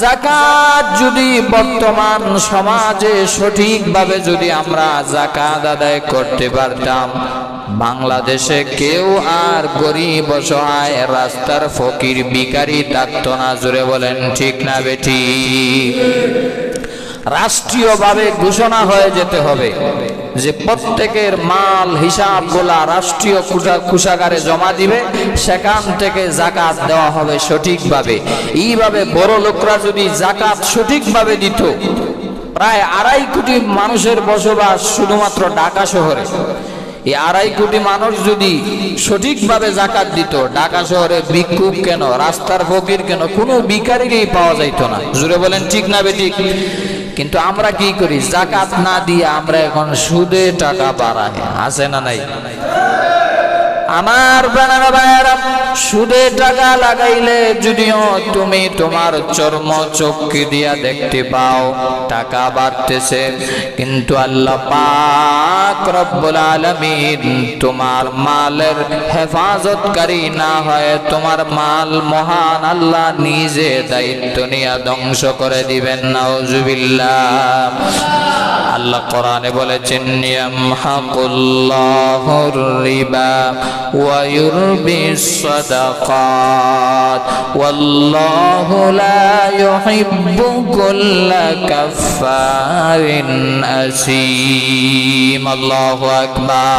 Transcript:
যাকাত যদি বর্তমান সমাজে সঠিকভাবে যদি আমরা যাকাত আদায় করতে পারতাম, বাংলাদেশে কেউ আর গরিব অসহায় রাস্তার ফকির ভিখারি থাকতো না। জোরে বলেন ঠিক না বেঠিক? রাষ্ট্রীয়ভাবে ঘোষণা হয়ে যেতে হবে যে প্রত্যেকের মাল হিসাবগুলা রাষ্ট্রীয় কোষাগারে জমা দিবে, সেখান থেকে যাকাত দেওয়া হবে সঠিকভাবে। এইভাবে বড় লোকরা যদি যাকাত সঠিকভাবে দিত, প্রায় 2.5 কোটি মানুষের বসবাস শুধুমাত্র ঢাকা শহরে। এই 2.5 কোটি মানুষ যদি সঠিকভাবে যাকাত দিত, ঢাকা শহরে ভিক্ষুক কেন, রাস্তার ফকির কেন, কোনো ভিখারিকেই পাওয়া যাইতো না। জোরে বলেন ঠিক না বেঠিক? কিন্তু আমরা কি করি? যাকাত না দিয়ে আমরা এখন সুদে টাকা বাড়াই, আছে না নাই? আমার প্রাণের ভাইয়েরা, সুদে টাকা লাগাইলে যদিও তুমি তোমার চর্ম চক্ষু দিয়া দেখতে পাও টাকা বাড়তেছে, কিন্তু আল্লাহ পাক রব্বুল আলামিন তোমার মালের হেফাজতকারী না হয় তোমার মাল মহান আল্লাহ নিজে দায়িত্ব নিয়ে ধ্বংস করে দিবেন। নাউজুবিল্লাহ। আল্লাহ কোরআনে বলেছেন, ইয়ামহাকুল্লাহুর রিবা ওয়া ইউরবিস সাদাকাত ওয়াল্লাহু লা ইউহিব্বু কুল্লা কাফফারিন আসীম। আল্লাহু আকবার।